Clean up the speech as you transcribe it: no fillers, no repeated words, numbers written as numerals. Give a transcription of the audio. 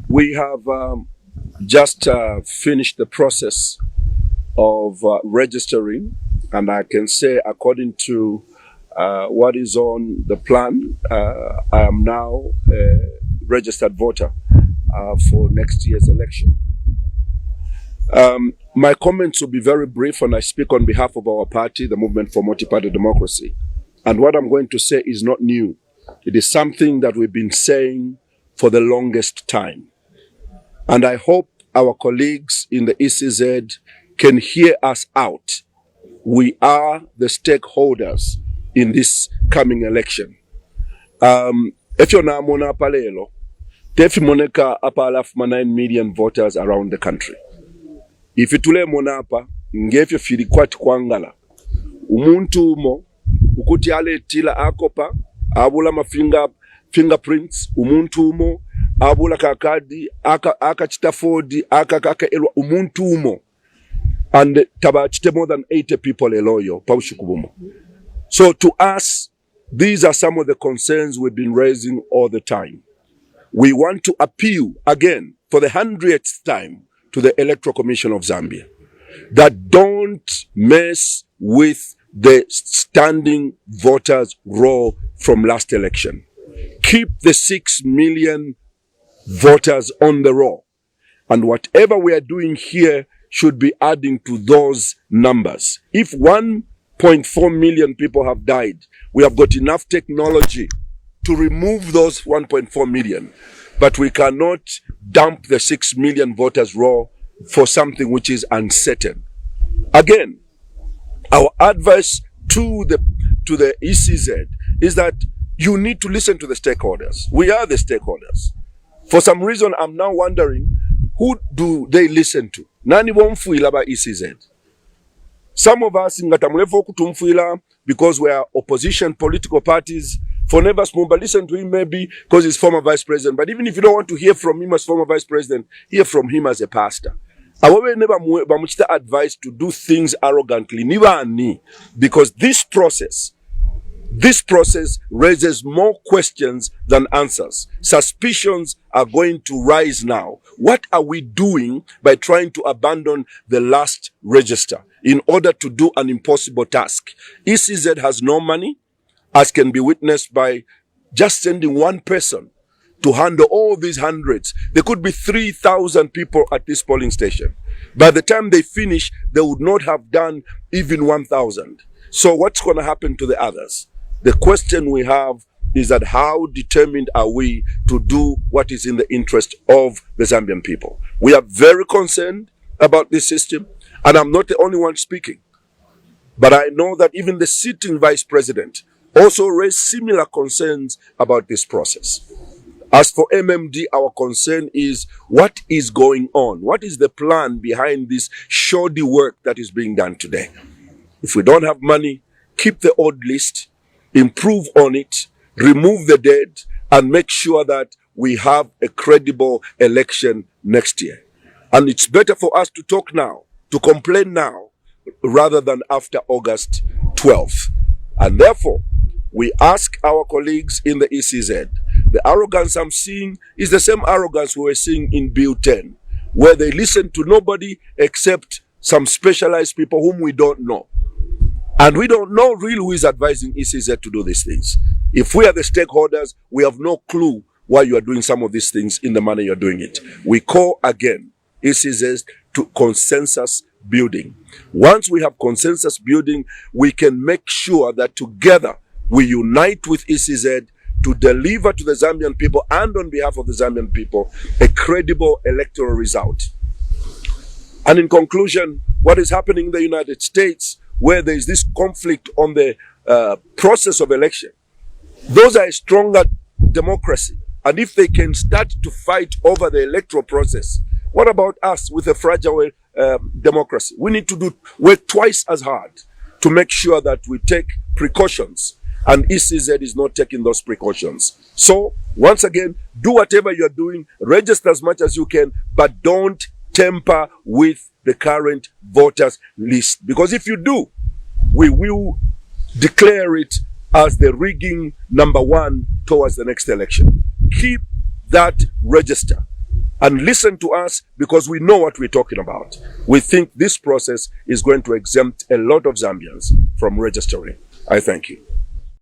We have just finished the process of registering, and I can say according to what is on the plan, I am now a registered voter for next year's election. My comments will be very brief, and I speak on behalf of our party, the Movement for Multi-Party Democracy. And what I'm going to say is not new. It is something that we've been saying for the longest time. And I hope our colleagues in the ECZ can hear us out. We are the stakeholders in this coming election. If you're not mona palelo, tefi moneka apa 9 million voters around the country. If itule monapa, ngefyo filikwati kwangala. Umuntu umo, ukuti ale tila akopa, abula fingerprints, umuntu umo, abula kakadi, aka chitafodi, aka elwa, umuntu umo. And tabachite more than 80 people eloyo, paushukubumo. So to us, these are some of the concerns we've been raising all the time. We want to appeal again for the 100th time to the Electoral Commission of Zambia that don't mess with the standing voters roll from last election. Keep the 6 million voters on the roll. And whatever we are doing here should be adding to those numbers. If 1.4 million people have died, we have got enough technology to remove those 1.4 million. But we cannot dump the 6 million voters raw for something which is uncertain. Again, our advice to the ECZ is that you need to listen to the stakeholders. We are the stakeholders. For some reason, I'm now wondering, who do they listen to? Nani wonfuila ba ECZ? Some of us in Gatamulefo kutumfuila because we are opposition political parties. For Nevas Mumba, listen to him maybe because he's former vice president. But even if you don't want to hear from him as former vice president, hear from him as a pastor. I will never advise to do things arrogantly, because this process raises more questions than answers. Suspicions are going to rise now. What are we doing by trying to abandon the last register in order to do an impossible task? ECZ has no money, as can be witnessed by just sending one person to handle all these hundreds. There could be 3,000 people at this polling station. By the time they finish, they would not have done even 1,000. So what's going to happen to the others? The question we have is that how determined are we to do what is in the interest of the Zambian people? We are very concerned about this system, and I'm not the only one speaking. But I know that even the sitting vice president also raised similar concerns about this process. As for MMD, our concern is what is going on? What is the plan behind this shoddy work that is being done today? If we don't have money, keep the old list, improve on it, remove the dead, and make sure that we have a credible election next year. And it's better for us to talk now, to complain now, rather than after August 12th. And therefore, we ask our colleagues in the ECZ, the arrogance I'm seeing is the same arrogance we were seeing in Bill 10, where they listen to nobody except some specialized people whom we don't know. And we don't know really who is advising ECZ to do these things. If we are the stakeholders, we have no clue why you are doing some of these things in the manner you're doing it. We call again ECZ to consensus building. Once we have consensus building, we can make sure that together we unite with ECZ to deliver to the Zambian people and on behalf of the Zambian people a credible electoral result. And in conclusion, what is happening in the United States, where there is this conflict on the process of election, those are a stronger democracy. And if they can start to fight over the electoral process, what about us with a fragile democracy? We need to work twice as hard to make sure that we take precautions, and ECZ is not taking those precautions. So, once again, do whatever you're doing, register as much as you can, but don't tamper with the current voters list. Because if you do, we will declare it as the rigging number one towards the next election. Keep that register and listen to us, because we know what we're talking about. We think this process is going to exempt a lot of Zambians from registering. I thank you.